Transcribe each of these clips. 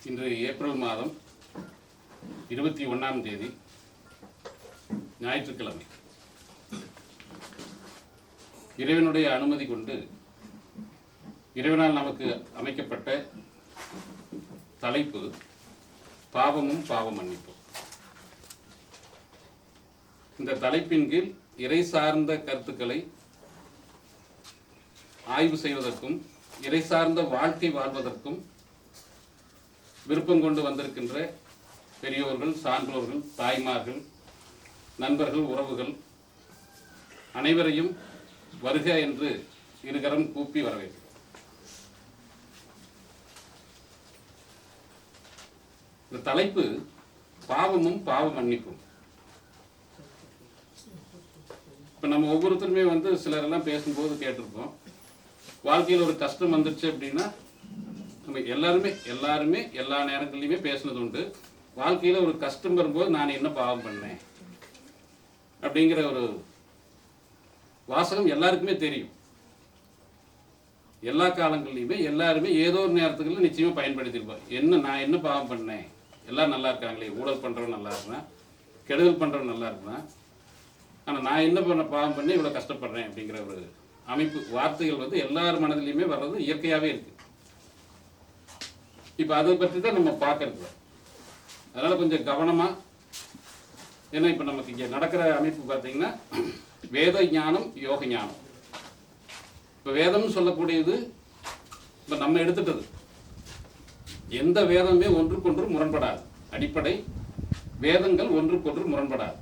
இன்று ஏப்ரல் மாதம் 21ஆம் தேதி ஞாயிற்றுக்கிழமை. இறைவனுடைய அனுமதி கொண்டு இறைவனால் நமக்கு அமைக்கப்பட்ட தலைப்பு பாவமும் பாவ மன்னிப்பும். இந்த தலைப்பின் கீழ் இறை சார்ந்த கருத்துக்களை ஆய்வு செய்வதற்கும் இறை சார்ந்த வாழ்க்கை வாழ்வதற்கும் விருப்பம் கொண்டு வந்திருக்கின்ற பெரியோர்கள், சான்றோர்கள், தாய்மார்கள், நண்பர்கள், உறவுகள் அனைவரையும் வருக என்று இருகரம் கூப்பி வரவேற்கிறோம். இந்த தலைப்பு பாவமும் பாவ மன்னிப்பும். இப்போ நம்ம ஒவ்வொருத்தருமே சிலரெல்லாம் பேசும்போது கேட்டிருப்போம், வாழ்க்கையில் ஒரு கஷ்டம் வந்துருச்சு அப்படின்னா நம்ம எல்லாருமே எல்லா நேரங்கள்லையுமே பேசுனது உண்டு. வாழ்க்கையில் ஒரு கஷ்டம் வரும்போது நான் என்ன பாவம் பண்ணேன் அப்படிங்கிற ஒரு வாசகம் எல்லாருக்குமே தெரியும். எல்லா காலங்கள்லையுமே எல்லாருமே ஏதோ ஒரு நேரத்துக்குள்ள நிச்சயமாக பயன்படுத்தியிருப்போம். நான் என்ன பாவம் பண்ணேன், எல்லாம் நல்லா இருக்காங்களே, ஊழல் பண்ணுறவன் நல்லா இருப்பேன், கெடுதல் பண்ணுறவன் நல்லா இருப்பேன், ஆனால் நான் என்ன பாவம் பண்ணி இவ்வளோ கஷ்டப்படுறேன் அப்படிங்கிற ஒரு அமைப்பு வார்த்தைகள் எல்லார் மனதிலையுமே வர்றது இயற்கையாகவே இருக்கு. இப்போ அதை பற்றி தான் நம்ம பார்க்கறது. அதனால் கொஞ்சம் கவனமாக, ஏன்னா இப்போ நமக்கு இங்கே நடக்கிற அமைப்பு பார்த்தீங்கன்னா வேத ஞானம், யோக ஞானம். இப்போ வேதம்னு சொல்லக்கூடியது இப்போ நம்ம எடுத்துட்டது. எந்த வேதமே ஒன்றுக்கொன்று முரண்படாது. அடிப்படை வேதங்கள் ஒன்றுக்கொன்று முரண்படாது.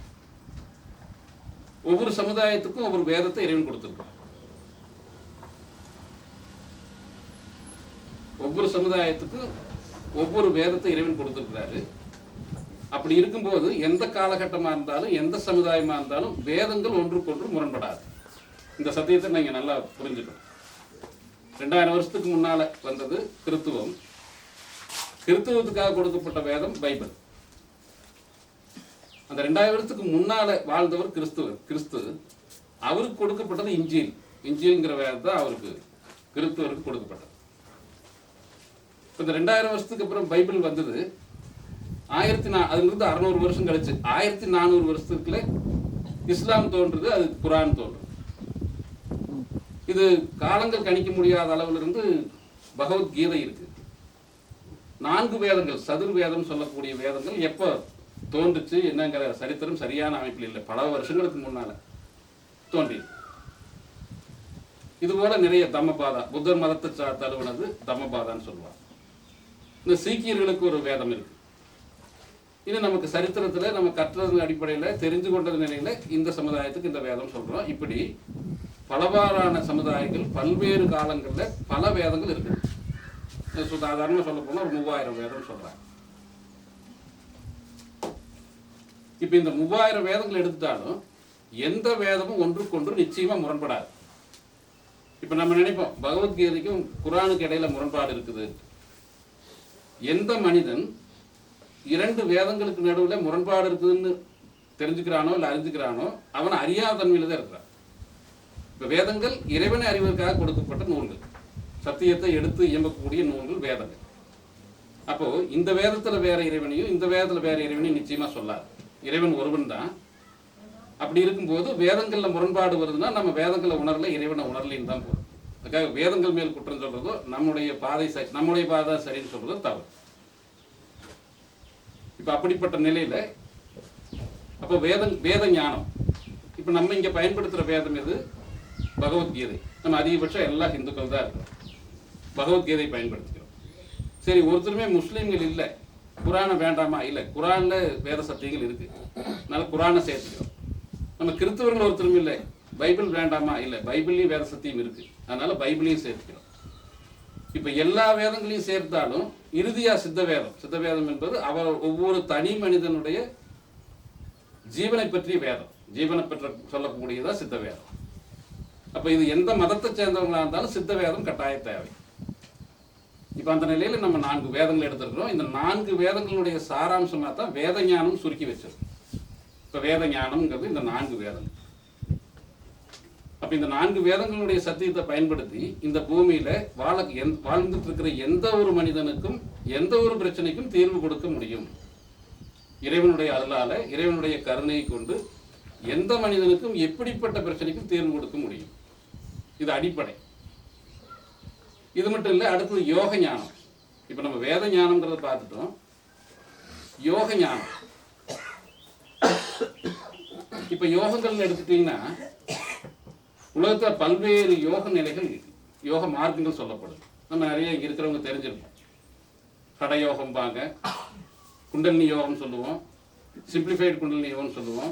ஒவ்வொரு சமுதாயத்துக்கும் ஒவ்வொரு வேதத்தை இறைவன் கொடுத்திருக்கார். ஒவ்வொரு சமுதாயத்துக்கும் ஒவ்வொரு வேதத்தை இறைவன் கொடுத்திருக்கிறாரு. அப்படி இருக்கும்போது எந்த காலகட்டமாக இருந்தாலும் எந்த சமுதாயமாக இருந்தாலும் வேதங்கள் ஒன்றுக்கொன்று முரண்படாது. இந்த சத்தியத்தை நீங்கள் நல்லா புரிஞ்சுக்கணும். 2000 வருஷத்துக்கு முன்னால் வந்தது கிறித்துவம். கிறித்துவத்துக்காக கொடுக்கப்பட்ட வேதம் பைபிள். அந்த 2000 வருஷத்துக்கு முன்னால் வாழ்ந்தவர் கிறிஸ்து. அவருக்கு கொடுக்கப்பட்டது இஞ்சில். இஞ்சில்ங்கிற வேதம் தான் அவருக்கு கிறிஸ்துவருக்கு கொடுக்கப்பட்டது. இந்த 2000 வருஷத்துக்கு அப்புறம் பைபிள் வந்தது. அதுலேருந்து 600 வருஷம் கழிச்சு 1400 வருஷத்துக்குள்ள இஸ்லாம் தோன்றுது, அது குரான் தோன்றுது. இது காலங்கள் கணிக்க முடியாத அளவில் இருந்து பகவத்கீதை இருக்கு. 4 வேதங்கள், சதுர் வேதம் சொல்லக்கூடிய வேதங்கள் எப்போ தோன்றுச்சு என்னங்கிற சரித்திரம் சரியான அமைப்பில் இல்லை. பல வருஷங்களுக்கு முன்னால தோன்றியது. இது போல நிறைய தம்மபாதா, புத்தர் மதத்தை தழுவினது தம்மபாதான்னு சொல்லுவாங்க. இந்த சீக்கியர்களுக்கு ஒரு வேதம் இருக்கு. இது நமக்கு சரித்திரத்தில் நம்ம கற்றதன் அடிப்படையில் தெரிஞ்சு கொண்டது நிலையில் இந்த சமுதாயத்துக்கு இந்த வேதம் சொல்கிறோம். இப்படி பலவாறான சமுதாயங்கள் பல்வேறு காலங்களில் பல வேதங்கள் இருக்குது. சாதாரணமாக சொல்ல போனால் ஒரு 3000 வேதம் சொல்கிறாங்க. இப்போ இந்த 3000 வேதங்கள் எடுத்துட்டாலும் எந்த வேதமும் ஒன்றுக்கொன்று நிச்சயமாக முரண்படாது. இப்போ நம்ம நினைப்போம் பகவத்கீதைக்கும் குரானுக்கு இடையில முரண்பாடு இருக்குது. எந்த மனிதன் 2 வேதங்களுக்கு நடுவில் முரண்பாடு இருக்குதுன்னு தெரிஞ்சுக்கிறானோ இல்லை அறிஞ்சுக்கிறானோ அவன் அறியாத தன்மையில தான் இருக்கிறான். இப்போ வேதங்கள் இறைவனை அறிவதற்காக கொடுக்கப்பட்ட நூல்கள், சத்தியத்தை எடுத்து இயம்பக்கூடிய நூல்கள் வேதங்கள். அப்போ இந்த வேதத்துல வேற இறைவனையும் இந்த வேதத்துல வேற இறைவனையும் நிச்சயமா சொல்லாது. இறைவன் ஒருவன் தான். அப்படி இருக்கும்போது வேதங்கள்ல முரண்பாடு வருதுன்னா நம்ம வேதங்களை உணரல, இறைவனை உணரலின்னு தான் போகும். அதுக்காக வேதங்கள் மேல் குற்றம் சொல்றதோ நம்முடைய பாதை சரின்னு சொல்றதோ தவறு. இப்ப அப்படிப்பட்ட நிலையில அப்போ வேத ஞானம். இப்ப நம்ம இங்க பயன்படுத்துற வேதம் எது? பகவத்கீதை. நம்ம அதிகபட்சம் எல்லா இந்துக்கள் தான் இருக்கிறோம், பகவத்கீதை பயன்படுத்திக்கிறோம். சரி, ஒருத்தருமே முஸ்லீம்கள் இல்லை, குரானை வேண்டாமா? இல்லை, குரான்ல வேத சத்தியங்கள் இருக்கு, அதனால குரானை சேர்த்துக்கிறோம். நம்ம கிறிஸ்தவர்கள் ஒருத்தரும் இல்லை, பைபிள் வேண்டாமா? இல்லை, பைபிள்லையும் வேத சத்தியம் இருக்கு, அதனால பைபிளையும் சேர்த்துக்கிறோம். இப்ப எல்லா வேதங்களையும் சேர்த்தாலும் இறுதியா சித்த வேதம் என்பது ஒவ்வொரு தனி மனிதனுடைய ஜீவனை பற்றிய வேதம், ஜீவனை பற்றி சொல்லக்கூடியதா சித்த வேதம். அப்ப இது எந்த மதத்தை சேர்ந்தவங்களா இருந்தாலும் சித்த வேதம் கட்டாய தேவை. இப்ப அந்த நிலையில நம்ம 4 வேதங்கள் எடுத்திருக்கிறோம். இந்த 4 வேதங்களுடைய சாராம்சமா தான் வேத ஞானம் சுருக்கி வச்சிருக்கு. இப்ப வேத ஞானம்ங்கிறது இந்த 4 வேதங்கள். அப்ப இந்த 4 வேதங்களுடைய சத்தியத்தை பயன்படுத்தி இந்த பூமியில வாழ்ந்துட்டு இருக்கிற எந்த ஒரு மனிதனுக்கும் எந்த ஒரு பிரச்சனைக்கும் தீர்வு கொடுக்க முடியும். இறைவனுடைய அருளால, இறைவனுடைய கருணையை கொண்டு எந்த மனிதனுக்கும் எப்படிப்பட்ட பிரச்சனைக்கும் தீர்வு கொடுக்க முடியும். இது அடிப்படை. இது மட்டும் இல்லை, அடுத்தது யோக ஞானம். இப்ப நம்ம வேத ஞானம்ங்கிறத பார்த்துட்டோம். யோக ஞானம், இப்ப யோகங்கள்னு எடுத்துட்டீங்கன்னா உலகத்துல பல்வேறு யோக நிலைகள், யோக மார்க்கங்கள் சொல்லப்படுது. நம்ம நிறைய இங்க இருக்கிறவங்க தெரிஞ்சிருப்போம். கடயோகம்பாங்க, குண்டலினி யோகம் சொல்லுவோம், சிம்பிளிஃபைடு குண்டலினி யோகம் சொல்லுவோம்,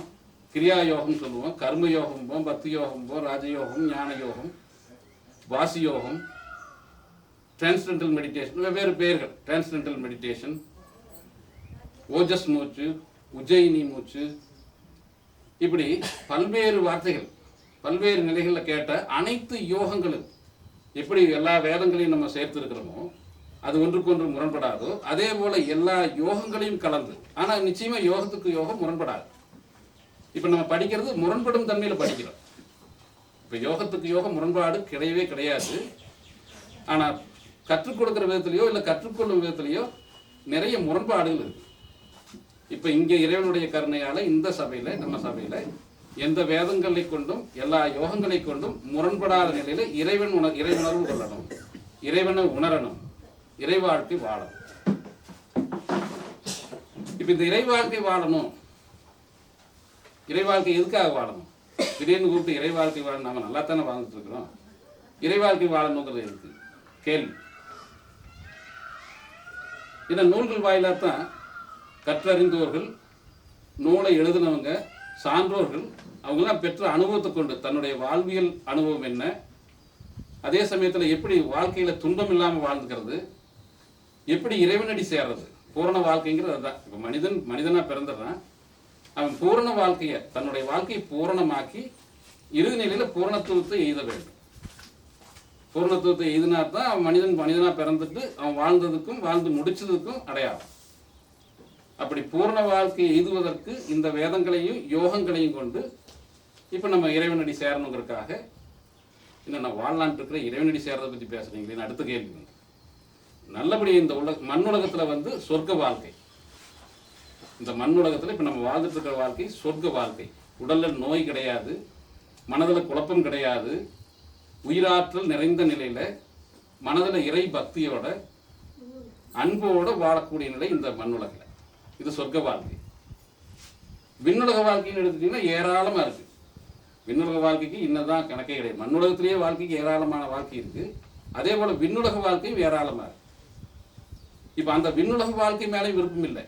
கிரியா யோகம் சொல்லுவோம், கர்ம யோகம் போம், பக்தி யோகம் போம், ராஜயோகம், ஞான யோகம், வாசி யோகம், டிரான்ஸ்டென்டல் மெடிடேஷன், வெவ்வேறு பெயர்கள். டிரான்ஸ்டென்டல் மெடிடேஷன், ஓஜஸ் மூச்சு, உஜ்ஜயினி மூச்சு, இப்படி பல்வேறு வார்த்தைகள், பல்வேறு நிலைகளில் கேட்ட அனைத்து யோகங்களும் எப்படி எல்லா வேதங்களையும் நம்ம சேர்த்து இருக்கிறோமோ, அது ஒன்றுக்கொன்று முரண்படாதோ, அதே போல எல்லா யோகங்களையும் கலந்து. ஆனால் நிச்சயமா யோகத்துக்கு யோகம் முரண்படாது. இப்போ நம்ம படிக்கிறது முரண்படும் தன்மையில் படிக்கிறோம். இப்போ யோகத்துக்கு யோகம் முரண்பாடு கிடையவே கிடையாது. ஆனால் கற்றுக் கொடுக்குற விதத்திலையோ இல்லை கற்றுக்கொள்ளும் விதத்திலையோ நிறைய முரண்பாடுகள் இருக்கு. இப்போ இங்கே இறைவனுடைய கருணையால இந்த சபையில, நம்ம சபையில எந்த வேதங்களை கொண்டும் எல்லா யோகங்களை கொண்டும் முரண்படாத நிலையில இறைவுணர்வு கொள்ளணும், இறைவனை உணரணும், இறை வாழ்க்கை வாழணும். இப்ப இந்த இறை வாழ்க்கை வாழணும், இறை வாழ்க்கை எதுக்காக வாழணும்? திடீர்னு கூப்பிட்டு இறை வாழ்க்கை வாழணும், நாம நல்லா தானே வாழ்ந்துட்டு இருக்கிறோம், இறை வாழ்க்கை வாழணுங்கிறது இருக்கு கேள்வி. இந்த நூல்கள் வாயிலாத்தான் கற்றறிந்தவர்கள், நூலை எழுதினவங்க, சான்றோர்கள், அவங்கெல்லாம் பெற்ற அனுபவத்தை கொண்டு தன்னுடைய வாழ்வியல் அனுபவம் என்ன, அதே சமயத்தில் எப்படி வாழ்க்கையில் துன்பம் இல்லாமல் வாழ்ந்துக்கிறது, எப்படி இறைவனடி சேர்றது, பூரண வாழ்க்கைங்கிறது அதுதான். இப்போ மனிதனாக பிறந்துடுறான், அவன் பூரண வாழ்க்கையை, தன்னுடைய வாழ்க்கையை பூரணமாக்கி இறுதி நிலையில் பூரணத்துவத்தை எய்த வேண்டும். பூரணத்துவத்தை எய்தினா தான் அவன் மனிதனாக பிறந்துட்டு அவன் வாழ்ந்ததுக்கும் வாழ்ந்து முடிச்சதுக்கும் அடையாளம். அப்படி பூரண வாழ்க்கையை எய்துவதற்கு இந்த வேதங்களையும் யோகங்களையும் கொண்டு இப்போ நம்ம இறைவனடி சேரணுங்கிறதுக்காக இன்னும் நான் வாழ்லான்ட்டு இருக்கிற இறைவனடி சேர்றதை பற்றி பேசுறீங்களேன்னு அடுத்த கேள்வி. நல்லபடி இந்த மண்ணுலகத்தில் சொர்க்க வாழ்க்கை, இந்த மண்ணுலகத்தில் இப்போ நம்ம வாழ்ந்துட்டு இருக்கிற வாழ்க்கை சொர்க்க வாழ்க்கை. உடலில் நோய் கிடையாது, மனதில் குழப்பம் கிடையாது, உயிராற்றல் நிறைந்த நிலையில் மனதில் இறை பக்தியோட அன்போடு வாழக்கூடிய நிலை இந்த மண்ணுலகில். இது சொர்க்க வாழ்க்கை. விண்ணுலக வாழ்க்கைன்னு எடுத்துட்டீங்கன்னா ஏராளமாக இருக்கு. விண்ணுலக வாழ்க்கைக்கு இன்னதான் கணக்கே கிடையாது. மண்ணுலகத்திலேயே வாழ்க்கைக்கு ஏராளமான வாழ்க்கை இருக்கு. அதே போல விண்ணுலக வாழ்க்கையும் ஏராளமாக இருக்கு. இப்போ அந்த விண்ணுலக வாழ்க்கை மேலே விருப்பம் இல்லை.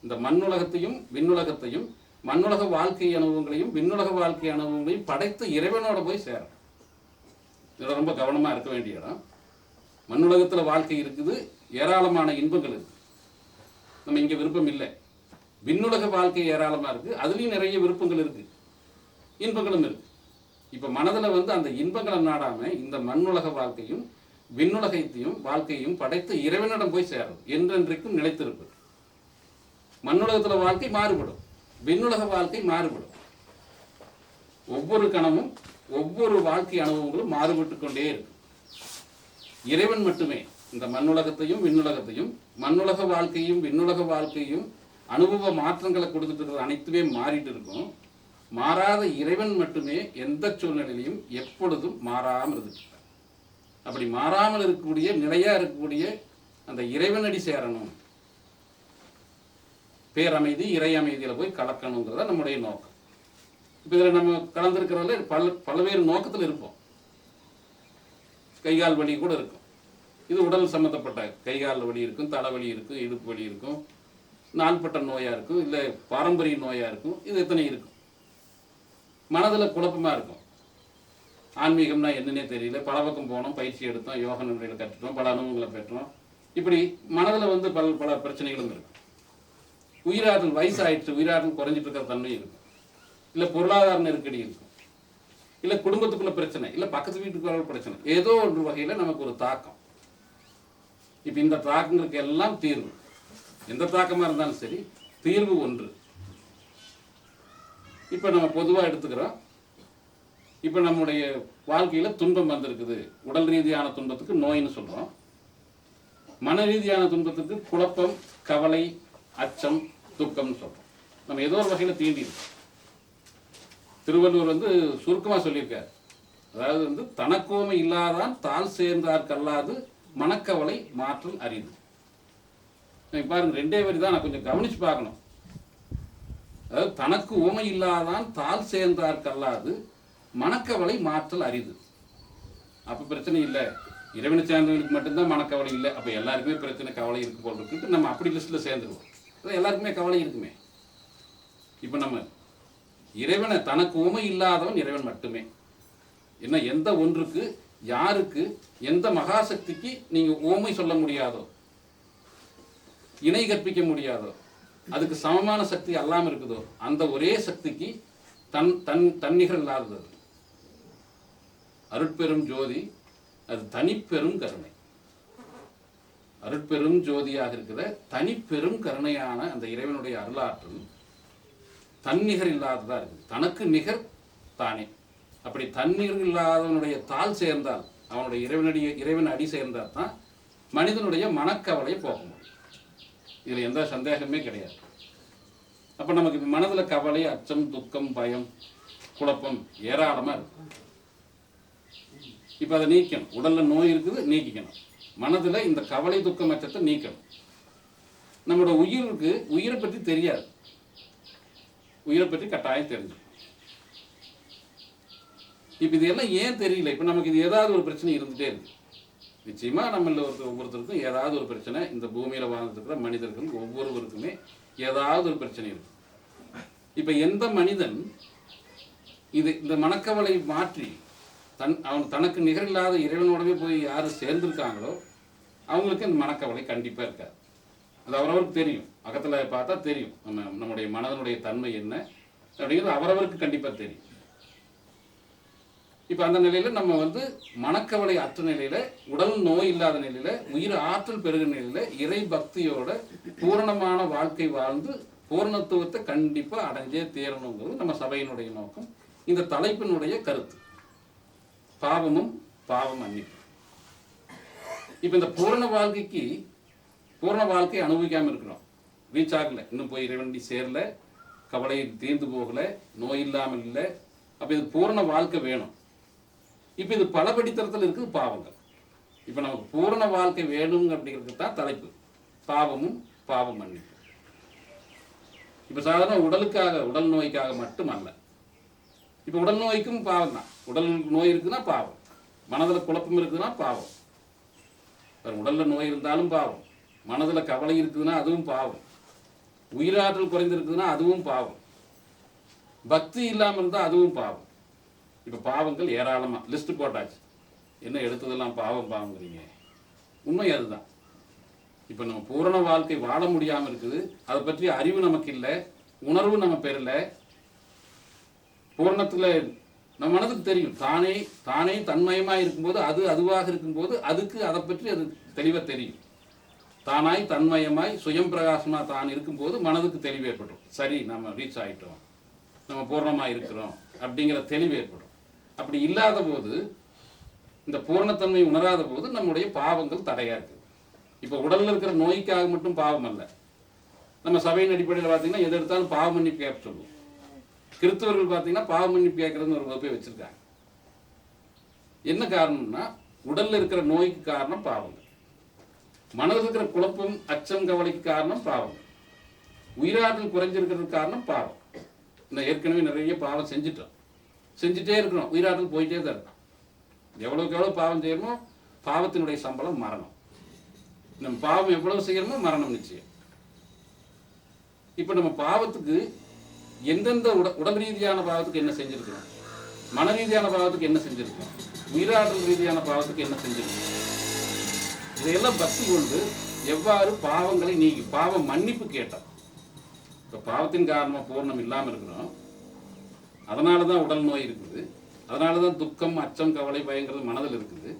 இந்த மண்ணுலகத்தையும் விண்ணுலகத்தையும், மண்ணுலக வாழ்க்கை அனுபவங்களையும் விண்ணுலக வாழ்க்கை அனுபவங்களையும் படைத்த இறைவனோட போய் சேரும். இதில் ரொம்ப கவனமாக இருக்க வேண்டிய இடம். மண்ணுலகத்தில் வாழ்க்கை இருக்குது, ஏராளமான இன்பங்கள் இருக்கு. நம்ம இங்கே விருப்பம் இல்லை. விண்ணுலக வாழ்க்கை ஏராளமாக இருக்குது, அதுலேயும் நிறைய விருப்பங்கள் இருக்குது, இன்பங்களும் இருக்கு. இப்போ மனதில் அந்த இன்பங்களை நாடாமல் இந்த மண்ணுலக வாழ்க்கையும் விண்ணுலகத்தையும் வாழ்க்கையும் படைத்த இறைவனிடம் போய் சேரும், என்றென்றைக்கும் நிலைத்திருப்பது. மண்ணுலகத்தில் வாழ்க்கை மாறுபடும், விண்ணுலக வாழ்க்கை மாறுபடும். ஒவ்வொரு கணமும் ஒவ்வொரு வாழ்க்கை அனுபவங்களும் மாறுபட்டு கொண்டே இருக்கும். இறைவன் மட்டுமே இந்த மண்ணுலகத்தையும் விண்ணுலகத்தையும், மண்ணுலக வாழ்க்கையும் விண்ணுலக வாழ்க்கையும் அனுபவ மாற்றங்களை கொடுத்துட்டு இருக்கிறது அனைத்துமே மாறிட்டு இருக்கும். மாறாத இறைவன் மட்டுமே எந்த சூழ்நிலையிலையும் எப்பொழுதும் மாறாமல் இருக்கு. அப்படி மாறாமல் இருக்கக்கூடிய, நிலையா இருக்கக்கூடிய அந்த இறைவனடி சேரணும், பேரமைதி இறை அமைதியில போய் கலக்கணுங்கிறத நம்முடைய நோக்கம். இப்போ இதில் நம்ம கலந்துருக்கிறதுல பல்வேறு நோக்கத்தில் இருப்போம். கைகால் வலி கூட இருக்கும். இது உடல் சம்மந்தப்பட்ட கைகால் வலி இருக்கும், தலைவலி இருக்கும், இடுப்பு வலி இருக்கும், நாள்பட்ட நோயாக இருக்கும், இல்லை பாரம்பரிய நோயாக இருக்கும். இது எத்தனை இருக்கும். மனதில் குழப்பமாக இருக்கும். ஆன்மீகம்னா என்னன்னே தெரியல, பல பக்கம் போனோம், பயிற்சி எடுத்தோம், யோக நிலையில் கற்றுட்டோம், பல அனுபவங்களை பெற்றோம். இப்படி மனதில் பல பிரச்சனைகளும் இருக்கும். உயிராற்றல் வயசாயிடுச்சு, உயிராற்றல் குறைஞ்சிட்டு இருக்கிற தன்மை இருக்கும். இல்லை பொருளாதார நெருக்கடி இருக்கும், இல்லை குடும்பத்துக்குள்ள பிரச்சனை, இல்லை பக்கத்து வீட்டுக்குள்ள பிரச்சனை, ஏதோ ஒரு வகையில் நமக்கு ஒரு தாக்கம். இப்போ இந்த தாக்கங்களுக்கு எல்லாம் தீர்வு, எந்த தாக்கமாக இருந்தாலும் சரி, தீர்வு ஒன்று. இப்போ நம்ம பொதுவாக எடுத்துக்கிறோம், இப்போ நம்முடைய வாழ்க்கையில் துன்பம் வந்திருக்குது. உடல் ரீதியான துன்பத்துக்கு நோயின்னு சொல்கிறோம். மன ரீதியான துன்பத்துக்கு குழப்பம், கவலை, அச்சம், துக்கம்னு சொல்கிறோம். நம்ம ஏதோ ஒரு வகையில் தீண்டிருக்கோம். திருவள்ளுவர் சுருக்கமாக சொல்லியிருக்கார். அதாவது தனக்கோமை இல்லாதான் தாழ் சேர்ந்தார்கல்லாது மனக்கவலை மாற்றல் அரிது. பாருங்க, 2 வரி தான், நான் கொஞ்சம் கவனிச்சு பார்க்கணும். அதாவது தனக்கு ஊமை இல்லாதான் தாழ் சேர்ந்தார்கல்லாது மனக்கவலை மாற்றல் அரிது. அப்போ பிரச்சனை இல்லை, இறைவனை சேர்ந்தவங்களுக்கு மட்டும்தான் மனக்கவலை இல்லை, அப்போ எல்லாருக்குமே பிரச்சனை கவலை இருக்கு போல் இருக்குன்ட்டு நம்ம அப்படி லிஸ்ட்டில் சேர்ந்துருவோம். எல்லாருக்குமே கவலை இருக்குமே. இப்போ நம்ம இறைவனை, தனக்கு ஊமை இல்லாதவன் இறைவன் மட்டுமே. என்ன, எந்த ஒன்றுக்கு, யாருக்கு, எந்த மகாசக்திக்கு நீங்கள் ஊமை சொல்ல முடியாதோ, இணை கற்பிக்க முடியாதோ, அதுக்கு சமமான சக்தி அல்லாமல் இருக்குதோ, அந்த ஒரே சக்திக்கு தன்னிகர் இல்லாதது. அருட்பெரும் ஜோதி, அது தனிப்பெரும் கருணை. அருட்பெரும் ஜோதியாக இருக்கிற தனிப்பெரும் கருணையான அந்த இறைவனுடைய அருளாற்றல் தன்னிகர் இல்லாததா இருக்குது. தனக்கு நிகர் தானே. அப்படி தன்னிகர் இல்லாதவனுடைய தாள் சேர்ந்தால், அவனுடைய இறைவன் அடி சேர்ந்தால் தான் மனிதனுடைய மனக்கவலையை போக முடியும். இதில் எந்த சந்தேகமே கிடையாது. அப்போ நமக்கு மனதில் கவலை, அச்சம், துக்கம், பயம், குழப்பம் ஏராளமாக இருக்கும். இப்போ அதை நீக்கணும். உடலில் நோய் இருக்குது, நீக்கிக்கணும். மனதில் இந்த கவலை, துக்கம், அச்சத்தை நீக்கணும். நம்மளோட உயிரை பற்றி தெரியாது. உயிரை பற்றி கட்டாயம் தெரிஞ்சு. இப்போ இதெல்லாம் ஏன் தெரியல? இப்போ நமக்கு இது ஏதாவது ஒரு பிரச்சனை இருந்துகிட்டே இருக்கு. நிச்சயமாக நம்மள ஒவ்வொருத்தருக்கும் ஏதாவது ஒரு பிரச்சனை, இந்த பூமியில் வாழ்ந்துருக்கிற மனிதர்கள் ஒவ்வொருவருக்குமே ஏதாவது ஒரு பிரச்சனை இருக்கு. இப்போ எந்த மனிதன் இந்த மனக்கவலை மாற்றி அவன் தனக்கு நிகரில்லாத இறைவனோடவே போய் யார் சேர்ந்துருக்காங்களோ அவங்களுக்கு இந்த மனக்கவலை கண்டிப்பாக இருக்காது. அது அவரவருக்கு தெரியும். அகத்தில் பார்த்தா தெரியும் நம்முடைய மனதனுடைய தன்மை என்ன அப்படிங்கிறது அவரவருக்கு கண்டிப்பாக தெரியும். இப்போ அந்த நிலையில் நம்ம மனக்கவலை அற்ற நிலையில், உடல் நோய் இல்லாத நிலையில், உயிர் ஆற்றல் பெருகிற நிலையில் இறை பக்தியோட பூரணமான வாழ்க்கை வாழ்ந்து பூரணத்துவத்தை கண்டிப்பாக அடைஞ்சே தீரணுங்கிறது நம்ம சபையினுடைய நோக்கம். இந்த தலைப்பினுடைய கருத்து பாவமும் பாவம் மன்னிப்பு. இப்போ இந்த பூரண வாழ்க்கை அனுபவிக்காமல் இருக்கிறோம். ரீச் ஆகலை, இன்னும் போய் இறைவன் சேரல, கவலை தீர்ந்து போகலை, நோய் இல்லாமல் இல்லை. அப்போ இது பூரண வாழ்க்கை வேணும். இப்போ இது பல படித்தரத்தில் இருக்குது பாவங்கள். இப்போ நமக்கு பூரண வாழ்க்கை வேணும் அப்படிங்கிறது தான் தலைப்பு, பாவமும் பாவம் மன்னிப்பு. இப்போ சாதாரண உடல் நோய்க்காக மட்டும் அல்ல. இப்போ உடல் நோய்க்கும் பாவம் தான். உடல் நோய் இருக்குதுன்னா பாவம், மனதில் குழப்பம் இருக்குதுன்னா பாவம், உடலில் நோய் இருந்தாலும் பாவம், மனதில் கவலை இருக்குதுன்னா அதுவும் பாவம், உயிராற்றல் குறைந்திருக்குதுன்னா அதுவும் பாவம், பக்தி இல்லாமல் இருந்தால் அதுவும் பாவம். இப்போ பாவங்கள் ஏராளமாக லிஸ்ட்டு போட்டாச்சு. என்ன எடுத்ததெல்லாம் பாவங்கிறீங்க? உண்மை அதுதான். இப்போ நம்ம பூரண வாழ்க்கை வாழ முடியாமல் இருக்குது. அதை பற்றி அறிவு நமக்கு இல்லை, உணர்வு நம்ம பெறலை. பூரணத்தில் நம்ம மனதுக்கு தெரியும், தானே தன்மயமாக இருக்கும்போது, அதுவாக இருக்கும்போது அதுக்கு அதை பற்றி அது தெளிவாக தெரியும். தானாய் தன்மயமாய் சுயம் பிரகாசமாக தான் இருக்கும்போது மனதுக்கு தெளிவு ஏற்படும். சரி, நம்ம ரீச் ஆகிட்டோம், நம்ம பூர்ணமாக இருக்கிறோம் அப்படிங்கிற தெளிவு ஏற்படும். அப்படி இல்லாத போது, இந்த பூர்ணத்தன்மை உணராத போது நம்முடைய பாவங்கள் தடையாக இருக்குது. இப்போ உடலில் இருக்கிற நோய்க்காக மட்டும் பாவம் அல்ல. நம்ம சபையின் அடிப்படையில் பார்த்தீங்கன்னா எது எடுத்தாலும் பாவ மன்னிப்பு கேட்க சொல்லுவோம். கிறிஸ்தவர்கள் பார்த்தீங்கன்னா பாவ மன்னிப்பு கேட்கறதுன்னு ஒரு வகுப்பை வச்சுருக்காங்க. என்ன காரணம்னா, உடலில் இருக்கிற நோய்க்கு காரணம் பாவங்கள், மனதில் இருக்கிற குழப்பம், அச்சம், கவலைக்கு காரணம் பாவங்கள், உயிராற்றல் குறைஞ்சிருக்கிறதுக்கு காரணம் பாவம். இந்த ஏற்கனவே நிறைய பாவம் செஞ்சுட்டே இருக்கிறோம், உயிராற்றல் போயிட்டே தான் இருக்கும். எவ்வளோக்கு எவ்வளோ பாவம் செய்யணுமோ பாவத்தினுடைய சம்பளம் மரணம். நம்ம பாவம் எவ்வளவு செய்யணுமோ மரணம் நிச்சயம். இப்போ நம்ம பாவத்துக்கு எந்தெந்த உடல் ரீதியான பாவத்துக்கு என்ன செஞ்சிருக்கிறோம், மன ரீதியான பாவத்துக்கு என்ன செஞ்சிருக்கோம், உயிராற்றல் ரீதியான பாவத்துக்கு என்ன செஞ்சிருக்கோம், இதையெல்லாம் பக்தி கொண்டு எவ்வாறு பாவங்களை நீக்கி பாவ மன்னிப்பு கேட்டோம். இப்போ பாவத்தின் காரணமாக பூர்ணம் இல்லாமல் இருக்கிறோம், அதனால தான் உடல் நோய் இருக்குது, அதனால தான் துக்கம், அச்சம், கவலை, பயங்கிறது மனதில் இருக்குது.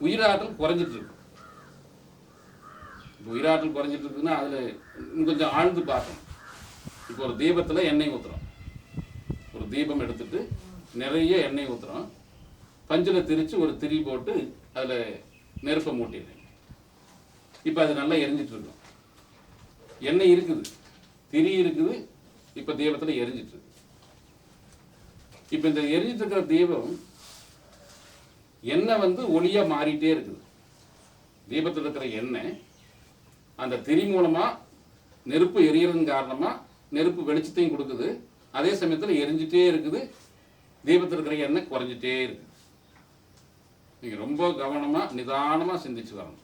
உயிராற்றல் குறைஞ்சிட்டு இருக்கு. இப்போ உயிராற்றல் குறைஞ்சிட்டு இருக்குதுன்னா அதில் கொஞ்சம் ஆழ்ந்து பார்க்கணும். இப்போ ஒரு தீபத்தில் எண்ணெய் ஊற்றுறோம். ஒரு தீபம் எடுத்துட்டு நிறைய எண்ணெய் ஊற்றுறோம். பஞ்சில் திரித்து ஒரு திரி போட்டு அதில் நெருப்பை மூட்டிடுறேன். இப்போ அது நல்லா எரிஞ்சிட்டு இருக்கும். எண்ணெய் இருக்குது, திரி இருக்குது, இப்போ தீபத்தில் எரிஞ்சிட்டு இருக்கு. இப்போ இந்த எரிஞ்சிட்டு இருக்கிற தீபம் எண்ணெய் வந்து ஒளியாக மாறிட்டே இருக்குது. தீபத்தில் இருக்கிற எண்ணெய் அந்த திரி மூலமாக நெருப்பு எரியறதன் காரணமாக நெருப்பு வெளிச்சத்தையும் கொடுக்குது. அதே சமயத்தில் எரிஞ்சிட்டே இருக்குது. தீபத்தில் இருக்கிற எண்ணெய் குறைஞ்சிட்டே இருக்குது. நீங்கள் ரொம்ப கவனமாக நிதானமாக சிந்திச்சு வரணும்.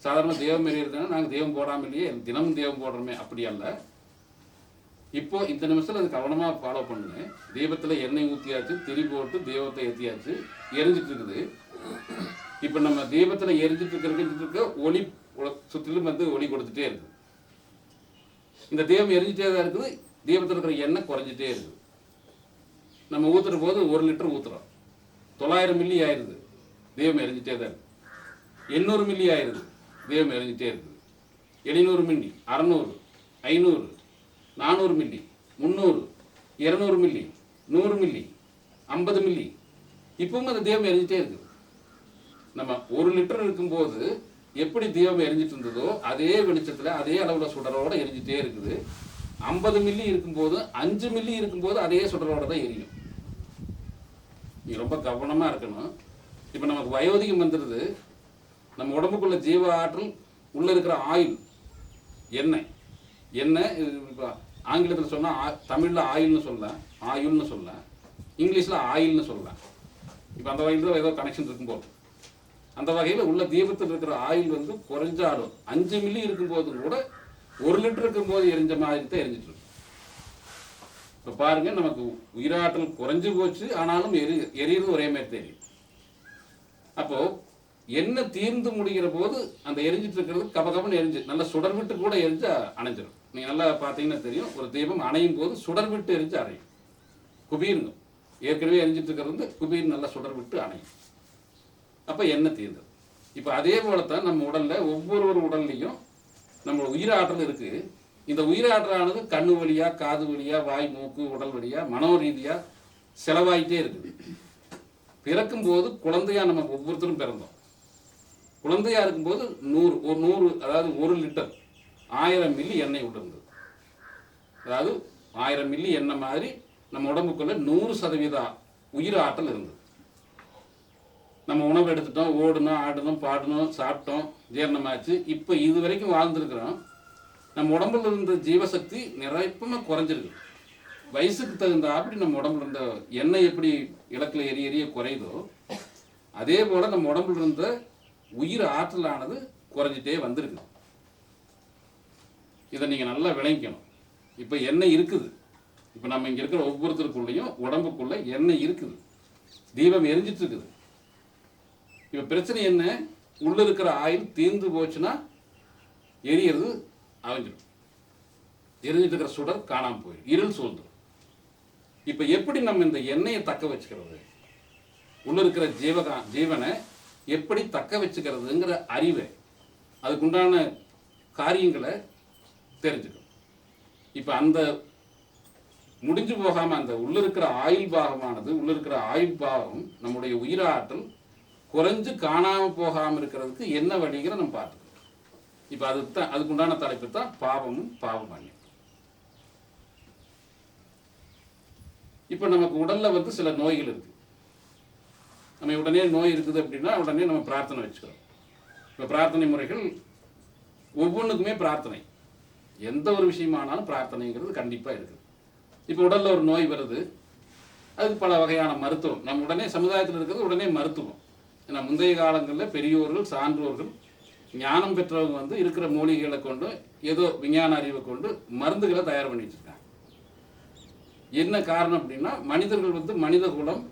சாதாரண தெய்வம் எரியறதுன்னா நாங்கள் தெய்வம் போடாமல் இல்லையே, தினமும் தெய்வம் போடுறோமே, அப்படி அல்ல. இப்போ இந்த நிமிஷத்தில் அது கவனமாக ஃபாலோ பண்ணுங்க. தீபத்தில் எண்ணெய் ஊற்றியாச்சு, திரி போட்டு தெய்வத்தை ஏற்றியாச்சு, எரிஞ்சிட்டு இருக்குது. இப்போ நம்ம தீபத்தில் எரிஞ்சிட்டு இருக்க ஒளி சுற்றிலும் வந்து ஒளி கொடுத்துட்டே இருக்குது. இந்த தெய்வம் எரிஞ்சிட்டே தான் இருக்குது. தீபத்தில் இருக்கிற எண்ணெய் குறைஞ்சிட்டே இருக்குது. நம்ம ஊற்றுற போது 1 லிட்டர் ஊற்றுறோம், 900 மில்லி ஆயிடுது, தெய்வம் எரிஞ்சிட்டே தான் இருக்குது. 800 மில்லி ஆயிடுது, தெய்வம் எரிஞ்சிட்டே இருக்குது. 700 milli, 600, 500, 400 milli, 300, 200 milli, 100 milli, 50 milli, இப்பவும் அந்த தெய்வம் எரிஞ்சிட்டே இருக்குது. நம்ம 1 லிட்டர் இருக்கும்போது எப்படி தீபம் எரிஞ்சிட்டு இருந்ததோ அதே வெளிச்சத்தில் அதே அளவில் சுடரோட எரிஞ்சிட்டே இருக்குது. 50 மில்லி இருக்கும்போது 5 மில்லி இருக்கும்போது அதே சுடரோட தான் எரியும். நீ ரொம்ப கவனமாக இருக்கணும். இப்போ நமக்கு வயோதிகம் வந்துடுது. நம்ம உடம்புக்குள்ள ஜீவ ஆற்றல் உள்ளே இருக்கிற ஆயில் எண்ணெய் இப்போ ஆங்கிலத்தில் சொன்னால் தமிழில் ஆயில்னு சொல்லலாம், ஆயுள்னு சொல்லலாம், இங்கிலீஷில் ஆயில்னு சொல்லலாம். இப்போ அந்த வகையில் தான் ஏதோ கனெக்ஷன் இருக்கும்போது அந்த வகையில் உள்ள தீபத்தில் இருக்கிற ஆயில் வந்து குறைஞ்சாலும் 5 மில்லி இருக்கும்போது கூட 1 லிட்டர் இருக்கும்போது எரிஞ்ச மாதிரி தான் எரிஞ்சிட்டு இருக்கு. இப்போ பாருங்க, நமக்கு உயிராற்றல் குறைஞ்சு போச்சு, ஆனாலும் எரியுறது ஒரே மாதிரி தெரியும். அப்போ எண்ணெய் தீர்ந்து முடிகிற போது அந்த எரிஞ்சிட்டு இருக்கிறது கபகபன்னு எரிஞ்சு நல்லா சுடர் விட்டு கூட எரிஞ்சு அணைஞ்சிடும். நீங்கள் நல்லா பார்த்தீங்கன்னா தெரியும், ஒரு தீபம் அணையும் போது சுடர் விட்டு எரிஞ்சு அணையும். குபீர்னு ஏற்கனவே எரிஞ்சிட்டு இருக்கிறது வந்து குபீர் நல்லா சுடர் விட்டு அணையும். அப்போ எண்ணெய் தீர்ந்தது. இப்போ அதே போலத்தான் நம்ம உடலில் ஒவ்வொரு உடல்லையும் நம்ம உயிராற்றல் இருக்குது. இந்த உயிராற்றலானது கண்ணு வழியாக, காது வழியாக, வாய், மூக்கு, உடல் வழியாக, மனோ ரீதியாக செலவாயிட்டே இருக்குது. பிறக்கும்போது குழந்தையா நம்ம ஒவ்வொருத்தரும் பிறந்தோம். குழந்தையா இருக்கும்போது 100 அதாவது 1 லிட்டர் 1000 மில்லி எண்ணெய் விட்டுருந்தது. அதாவது 1000 மில்லி எண்ணெய் மாதிரி நம்ம உடம்புக்குள்ள 100% உயிர் ஆற்றல் இருந்தது. நம்ம உணவு எடுத்துட்டோம், ஓடணும், ஆடணும், பாடணும், சாப்பிட்டோம், ஜீரணமாச்சு. இப்போ இது வரைக்கும் வாழ்ந்துருக்கிறோம். நம்ம உடம்புல இருந்த ஜீவசக்தி நிறையப்பமாக குறைஞ்சிருக்கு. வயசுக்கு தகுந்த அப்படி நம்ம உடம்புல இருந்த எண்ணெய் எப்படி இலக்கில் எரிய குறையுதோ அதே போல் நம்ம உடம்புல இருந்த உயிர் ஆற்றலானது குறைஞ்சிட்டே வந்திருக்கு. இதை நீங்கள் நல்லா விளங்கிக்கணும். இப்போ எண்ணெய் இருக்குது. இப்போ நம்ம இங்கே இருக்கிற ஒவ்வொருத்தருக்குள்ளேயும் உடம்புக்குள்ளே எண்ணெய் இருக்குது. தீபம் எரிஞ்சிட்டு இருக்குது. இப்போ பிரச்சனை என்ன? உள்ளே இருக்கிற ஆயில் தீர்ந்து போச்சுன்னா எரியறது அவிஞ்சிடும். எரிஞ்சிட்டு இருக்கிற சுடர் காணாமல் போயிடும், இருள் சூழ்ந்துடும். இப்போ எப்படி நம்ம இந்த எண்ணெயை தக்க வச்சுக்கிறது, உள்ளே இருக்கிற ஜீவனை எப்படி தக்க வச்சுக்கிறதுங்கிற அறிவை, அதுக்குண்டான காரியங்களை தெரிஞ்சுக்கணும். இப்போ அந்த முடிஞ்சு போகாமல் அந்த உள்ள இருக்கிற ஆயுள் பாகமானது, உள்ள இருக்கிற ஆயுள் பாகம் நம்முடைய உயிராற்றல் குறைஞ்சு காணாமல் போகாமல் இருக்கிறதுக்கு என்ன வழிங்கிற நம்ம பார்த்துக்கணும். இப்போ அதுக்குண்டான தலைப்பு தான் பாவமும் பாவமன்னியும். இப்போ நமக்கு உடலில் வந்து சில நோய்கள் இருக்குது. நம்ம உடனே நோய் இருக்குது அப்படின்னா உடனே நம்ம பிரார்த்தனை வச்சுக்கிறோம். இப்போ பிரார்த்தனை முறைகள் ஒவ்வொன்றுக்குமே பிரார்த்தனை, எந்த ஒரு விஷயமானாலும் பிரார்த்தனைங்கிறது கண்டிப்பாக இருக்குது. இப்போ உடலில் ஒரு நோய் வருது, அதுக்கு பல வகையான மருத்துவம் நம்ம உடனே சமுதாயத்தில் இருக்கிறது உடனே மருத்துவம். ஏன்னா முந்தைய காலங்களில் பெரியோர்கள், சான்றோர்கள், ஞானம் பெற்றவங்க வந்து இருக்கிற மூலிகைகளை கொண்டு ஏதோ விஞ்ஞான அறிவை கொண்டு மருந்துகளை தயார் பண்ணி வச்சுருக்காங்க. என்ன காரணம் அப்படின்னா மனிதர்கள் வந்து மனித குலம்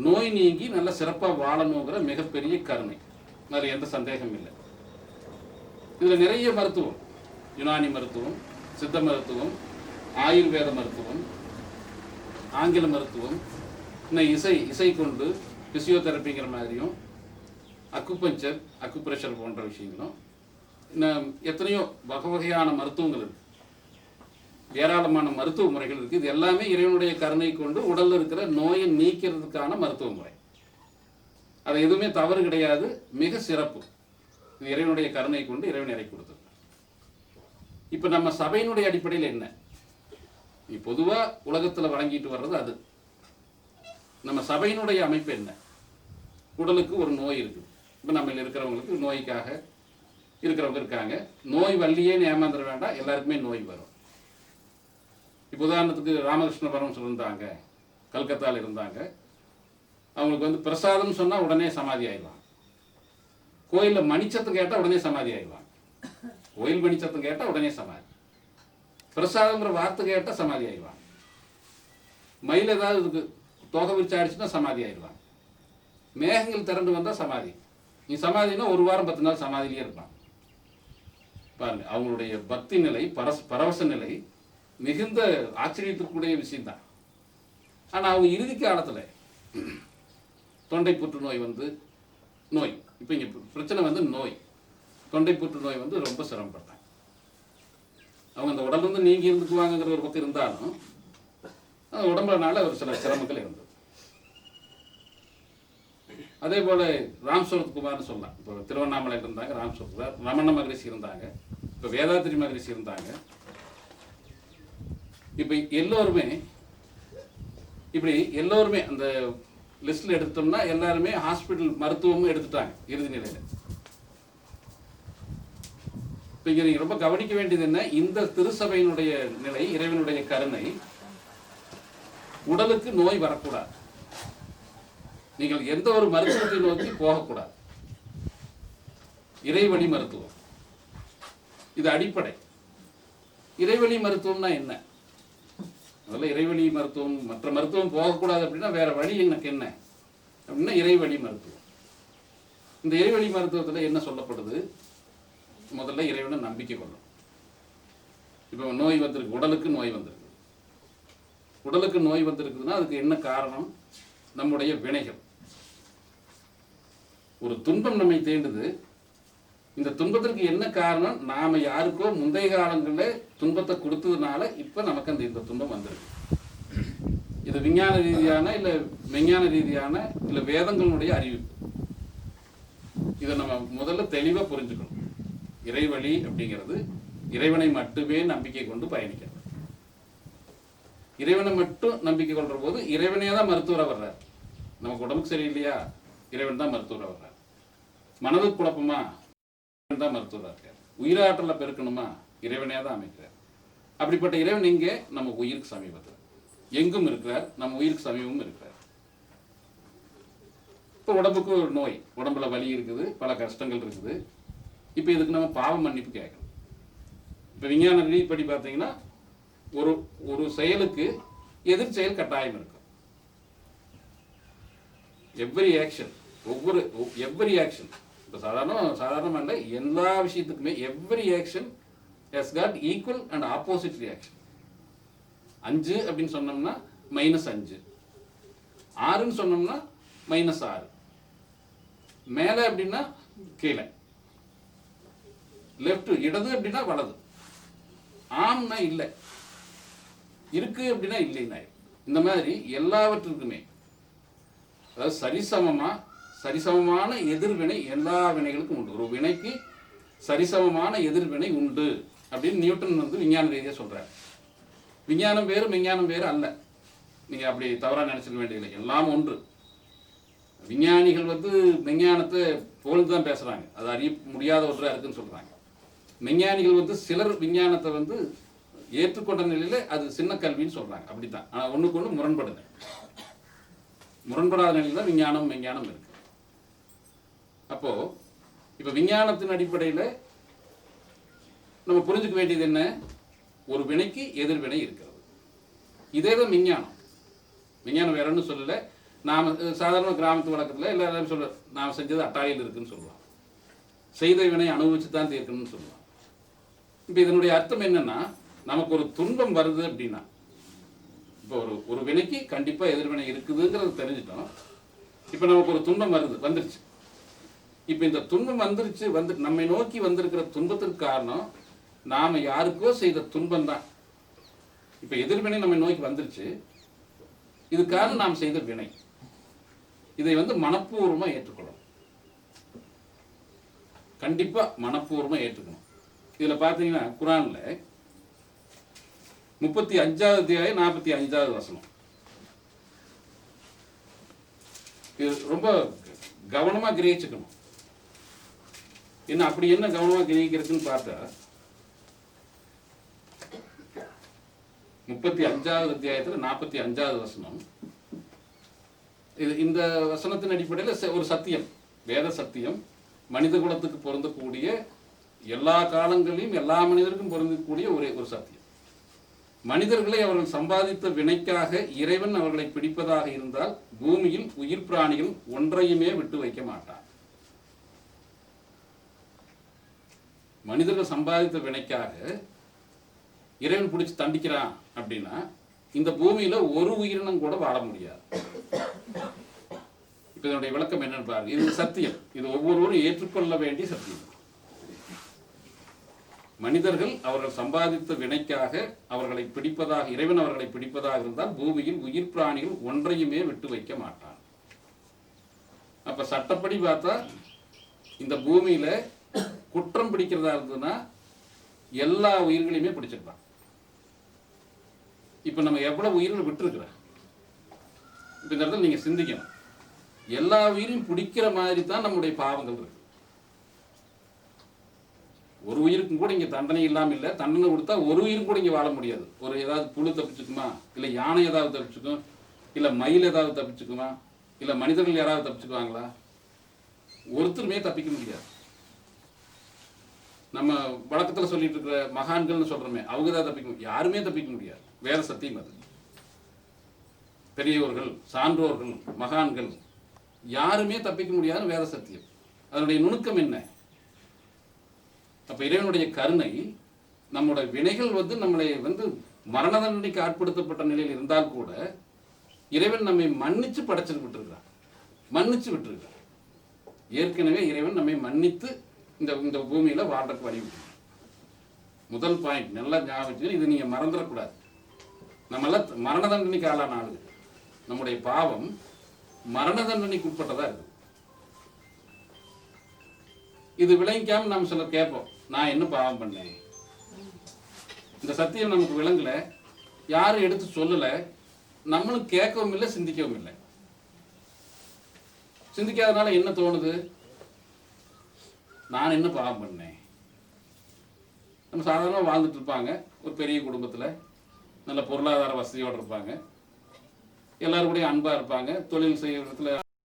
நோய் நீங்கி நல்ல சிறப்பாக வாழணுங்கிற மிகப்பெரிய கருணை, அதில் எந்த சந்தேகம் இல்லை. இதில் நிறைய மருத்துவம், யுனானி மருத்துவம், சித்த மருத்துவம், ஆயுர்வேத மருத்துவம், ஆங்கில மருத்துவம், இன்னும் இசை கொண்டு பிசியோதெரப்பிங்கிற மாதிரியும், அக்குபஞ்சர், அக்குப்ரெஷர் போன்ற விஷயங்களும், இன்னும் எத்தனையோ வகையான மருத்துவங்கள் இருக்கு. ஏராளமான மருத்துவ முறைகள் இருக்குது. இது எல்லாமே இறைவனுடைய கருணை கொண்டு உடலில் இருக்கிற நோயை நீக்கிறதுக்கான மருத்துவ முறை. அது எதுவுமே தவறு கிடையாது, மிக சிறப்பு. இது இறைவனுடைய கருணை கொண்டு இறைவன் இறை கொடுத்தது. இப்போ நம்ம சபையினுடைய அடிப்படையில் என்ன, பொதுவாக உலகத்தில் வழங்கிட்டு வர்றது அது. நம்ம சபையினுடைய அமைப்பு என்ன, உடலுக்கு ஒரு நோய் இருக்குது. இப்போ நம்ம இருக்கிறவங்களுக்கு நோய்க்காக இருக்கிறவங்க இருக்காங்க. நோய் வள்ளியேன்னு ஏமாந்துட வேண்டாம், எல்லாருக்குமே நோய் வரும். இப்போ உதாரணத்துக்கு ராமகிருஷ்ண பரமஹம்சர் இருந்தாங்க, கல்கத்தாவில் இருந்தாங்க. அவங்களுக்கு வந்து பிரசாதம் சொன்னால் உடனே சமாதி ஆயிடுவாங்க. கோயிலில் மணிச்சத்தம் கேட்டால் உடனே சமாதி ஆயிடுவாங்க. கோயில் மணிச்சத்தம் கேட்டால் உடனே சமாதி. பிரசாதங்கிற வார்த்தை கேட்டால் சமாதி ஆயிடுவாங்க. மயில் ஏதாவது இதுக்கு தொகை விரிச்சு ஆயிடுச்சுன்னா சமாதி ஆயிடுவாங்க. மேகங்கள் திரண்டு வந்தால் சமாதி. நீ சமாதினா 1 வாரம் 10 நாள் சமாதியிலே இருப்பான். பாருங்க, அவங்களுடைய பக்தி நிலை, பரவச நிலை மிகுந்த ஆச்சரியத்துக்குரிய விஷயம்தான். ஆனால் அவங்க இறுதி காலத்தில் தொண்டை புற்றுநோய் வந்து நோய், இப்போ இங்கே பிரச்சனை வந்து நோய், தொண்டை புற்றுநோய் வந்து ரொம்ப சிரமப்பட்டாங்க. அவங்க அந்த உடம்புலேருந்து நீங்கி இருந்துக்குவாங்கங்கிற ஒரு பக்கம் இருந்தாலும் அந்த உடம்புனால ஒரு சில சிரமங்கள் இருந்தது. அதே போல் ராம்சரத் குமார்னு சொல்லலாம். இப்போ திருவண்ணாமலையில் இருந்தாங்க ராம்சரத் குமார், ரமண மகரிஷி இருந்தாங்க, இப்போ வேதாத்திரி மகரிஷி இருந்தாங்க. இப்போ எல்லோருமே அந்த லிஸ்ட்டில் எடுத்தோம்னா எல்லாருமே ஹாஸ்பிட்டல் மருத்துவமும் எடுத்துட்டாங்க இறுதி நிலையில். இப்போ இங்கே நீங்கள் ரொம்ப கவனிக்க வேண்டியது என்ன, இந்த திருசபையினுடைய நிலை, இறைவனுடைய கருணை, உடலுக்கு நோய் வரக்கூடாது. நீங்கள் எந்த ஒரு மருத்துவத்தை நோக்கி போகக்கூடாது. இறைவழி மருத்துவம் இது அடிப்படை. இறைவழி மருத்துவம்னா என்ன, முதல்ல இறைவழி மருத்துவம், மற்ற மருத்துவம் போகக்கூடாது அப்படின்னா வேற வழி எனக்கு என்ன அப்படின்னா இறைவழி மருத்துவம். இந்த இறைவழி மருத்துவத்தில் என்ன சொல்லப்படுது, முதல்ல இறைவனை நம்பிக்கை கொள்ளும். இப்போ நோய் வந்திருக்கு, உடலுக்கு நோய் வந்திருக்கு. உடலுக்கு நோய் வந்திருக்குதுன்னா அதுக்கு என்ன காரணம், நம்முடைய வினைகள். ஒரு துன்பம் நம்மை தேண்டுது, இந்த துன்பத்திற்கு என்ன காரணம், நாம யாருக்கோ முந்தைய காலங்களில் துன்பத்தை கொடுத்ததுனால இப்ப நமக்கு இந்த துன்பம் வந்திருக்கு. இது விஞ்ஞான ரீதியான இல்ல விஞ்ஞான ரீதியான இல்ல வேதங்களுடைய அறிவிப்பு. இதை நம்ம முதல்ல தெளிவா புரிஞ்சுக்கணும். இறைவழி அப்படிங்கிறது இறைவனை மட்டுமே நம்பிக்கை கொண்டு பயணிக்கிறது. இறைவனை மட்டும் நம்பிக்கை கொள்ற போது இறைவனே தான் மருத்துவராக வர்றார். நமக்கு உடம்புக்கு சரியில்லையா, இறைவன் தான் மருத்துவராக வர்றார். மனதுக்கு குழப்பமா, தான் மருத்துவராக இருக்கார். உயிராற்றலை பெருக்கணுமா, இறைவனே தான் அமைக்கிறார். அப்படிப்பட்ட இறைவன் இங்கே நம்ம உயிருக்கு சமீபத்தில் எங்கும் இருக்கிறார், நம்ம உயிருக்கு சமீபமும் இருக்கிறார். இப்போ உடம்புக்கு ஒரு நோய், உடம்புல வலி இருக்குது, பல கஷ்டங்கள் இருக்குது. இப்போ இதுக்கு நம்ம பாவ மன்னிப்பு கேட்கணும். இப்போ விஞ்ஞான ரீதிப்படி பார்த்தீங்கன்னா ஒரு ஒரு செயலுக்கு எதிர் செயல் கட்டாயம் இருக்கும். எவ்ரி ஆக்ஷன், எவ்ரி ஆக்ஷன், இப்போ சாதாரணமாக இல்லை, எல்லா விஷயத்துக்குமே every action has got equal and opposite reaction. 5 அப்படின்னு சொன்னோம்னா -5, 6ன்னு சொன்னோம்னா -6, மேலே அப்படின்னா கீழே, லெஃப்ட் இடது அப்படின்னா வலது, ஆம்னா இல்லை, இருக்கு அப்படின்னா இல்லைன்னா. இந்த மாதிரி எல்லாவற்றுக்குமே அதாவது சரிசமமான எதிர்வினை எல்லா வினைகளுக்கும் உண்டு. ஒரு வினைக்கு சரிசமமான எதிர்வினை உண்டு அப்படின்னு நியூட்டன் வந்து விஞ்ஞான ரீதியாக சொல்றாரு. விஞ்ஞானம் வேறு மெஞ்ஞானம் வேறு அல்ல, நீங்க அப்படி தவறாக நினைச்சிக்க வேண்டியதில்லை, எல்லாம் ஒன்று. விஞ்ஞானிகள் வந்து மெஞ்ஞானத்தை புகழ்ந்து தான் பேசுறாங்க, அது அறிய முடியாத ஒன்றா இருக்குன்னு சொல்றாங்க. மெஞ்ஞானிகள் வந்து சிலர் விஞ்ஞானத்தை வந்து ஏற்றுக்கொண்ட நிலையில அது சின்ன கல்வின்னு சொல்றாங்க. அப்படித்தான், ஆனால் ஒண்ணுக்கு ஒன்று முரண்படாத நிலையில் தான் விஞ்ஞானம் மெஞ்ஞானம் இருக்கு. அப்போ இப்ப விஞ்ஞானத்தின் அடிப்படையில் நம்ம புரிஞ்சுக்க வேண்டியது என்ன, ஒரு வினைக்கு எதிர்வினை இருக்கிறது. இதே தான் விஞ்ஞானம். விஞ்ஞானம் வேற ஒன்றும் சொல்லலை. நாம சாதாரண கிராமத்து வழக்கத்தில் எல்லாரும் சொல்ல, நாம் செஞ்சது அட்டாளியில் இருக்குன்னு சொல்லுவோம், செய்த வினை அனுபவிச்சு தான் தீர்க்கணும்னு சொல்லுவோம். இப்போ இதனுடைய அர்த்தம் என்னன்னா, நமக்கு ஒரு துன்பம் வருது அப்படின்னா, இப்போ ஒரு வினைக்கு கண்டிப்பாக எதிர்வினை இருக்குதுங்கிறது தெரிஞ்சுட்டோம். இப்போ நமக்கு ஒரு துன்பம் வந்துருச்சு. இப்போ இந்த துன்பம் வந்துருச்சு, நம்மை நோக்கி வந்திருக்கிற துன்பத்திற்கு காரணம் நாம யாருக்கோ செய்த துன்பம் தான். இப்போ எதிர்வினை நம்ம நோய்க்கு வந்துருச்சு, இதுக்காக நாம் செய்த வினை. இதை மனப்பூர்வமாக ஏற்றுக்கொள்ளணும், கண்டிப்பாக மனப்பூர்வமாக ஏற்றுக்கணும். இதில் பார்த்தீங்கன்னா குரானில் 35வது அத்தியாயம் 45வது வசனம், இது ரொம்ப கவனமாக கிரகிச்சுக்கணும். என்ன அப்படி என்ன கவனமாக கிரகிக்கிறதுன்னு பார்த்தா 35வது அத்தியாயத்தில் 45வது வசனம். இந்த வசனத்தின் அடிப்படையில் ஒரு சத்தியம், வேத சத்தியம், மனித குலத்துக்கு பொருந்தக்கூடிய, எல்லா காலங்களிலும் எல்லா மனிதருக்கும் பொருந்தக்கூடிய ஒரு சத்தியம். மனிதர்களை அவர்கள் சம்பாதித்த வினைக்காக இறைவன் அவர்களை பிடிப்பதாக இருந்தால் பூமியில் உயிர் பிராணிகள் ஒன்றையுமே விட்டு வைக்க மாட்டார். மனிதர்கள் சம்பாதித்த வினைக்காக இறைவன் பிடிச்சி தண்டிக்கிறான் அப்படின்னா இந்த பூமியில ஒரு உயிரினம் கூட வாழ முடியாது. இப்ப இதனுடைய விளக்கம் என்னன்னு பாருங்க. இது சத்தியம், இது ஒவ்வொருவரும் ஏற்றுக்கொள்ள வேண்டிய சத்தியம். மனிதர்கள் அவர்கள் சம்பாதித்த வினைக்காக அவர்களை பிடிப்பதாக, இறைவன் அவர்களை பிடிப்பதாக இருந்தால் பூமியில் உயிர் பிராணிகள் ஒன்றையுமே விட்டு வைக்க மாட்டான். அப்ப சட்டப்படி பார்த்தா இந்த பூமியில குற்றம் பிடிக்கிறதா இருந்ததுன்னா எல்லா உயிர்களையுமே பிடிச்சிருப்பான். இப்ப நம்ம எவ்வளவு உயிர்கள் விட்டுருக்கிறோம், இப்ப இந்த இடத்துல நீங்க சிந்திக்கணும். எல்லா உயிரையும் பிடிக்கிற மாதிரி தான் நம்முடைய பாவங்கள் இருக்கு. ஒரு உயிருக்கும் கூட இங்க தண்டனை இல்லாம இல்லை. தண்டனை கொடுத்தா ஒரு உயிரும் கூட இங்க வாழ முடியாது. ஒரு ஏதாவது புழு தப்பிச்சுக்குமா, இல்ல யானை ஏதாவது தப்பிச்சுக்கும், இல்ல மயில் ஏதாவது தப்பிச்சுக்குமா, இல்ல மனிதர்கள் யாராவது தப்பிச்சுக்குவாங்களா? ஒருத்தருமே தப்பிக்க முடியாது. நம்ம வழக்கத்துல சொல்லிட்டு இருக்கிற மகான்கள்னு சொல்றோமே, அவங்க தான் தப்பிக்க, யாருமே தப்பிக்க முடியாது. வேற சத்தியம் அது. பெரியவர்கள், சான்றோர்கள், மகான்கள் யாருமே தப்பிக்க முடியாதுன்னு வேற சத்தியம். அதனுடைய நுணுக்கம் என்ன? அப்ப இறைவனுடைய கருணை, நம்முடைய வினைகள் நம்மளை மரண தண்டனைக்கு ஆட்படுத்தப்பட்ட நிலையில் இருந்தால் கூட இறைவன் நம்மை மன்னிச்சு படைச்சு விட்டுருக்கிறான், மன்னிச்சு விட்டுருக்கிறான். ஏற்கனவே இறைவன் நம்மை மன்னித்து இந்த பூமியில வாழ்றதுக்கு வழி விட்டு. முதல் பாயிண்ட் நல்லா ஞாபகம், இது நீங்க மறந்துடக்கூடாது. நம்மளாம் மரண தண்டனைக்கு ஆளான ஆளு. நம்முடைய பாவம் மரண தண்டனைக்கு உட்பட்டதா இருக்கு. இது விளங்கிக்காம நம்ம சில கேட்போம், நான் என்ன பாவம் பண்ணேன்? இந்த சத்தியம் நமக்கு விளங்கல, யாரும் எடுத்து சொல்லல, நம்மளும் கேட்கவும் இல்லை, சிந்திக்கவும் இல்லை. சிந்திக்காதனால என்ன தோணுது? நான் என்ன பாவம் பண்ணேன்? நம்ம சாதாரணமாக வாழ்ந்துட்டு இருப்பாங்க, ஒரு பெரிய குடும்பத்தில் நல்ல பொருளாதார வசதியோடு இருப்பாங்க, எல்லாரும் கூட அன்பா இருப்பாங்க, தொழில் செய்யறதுல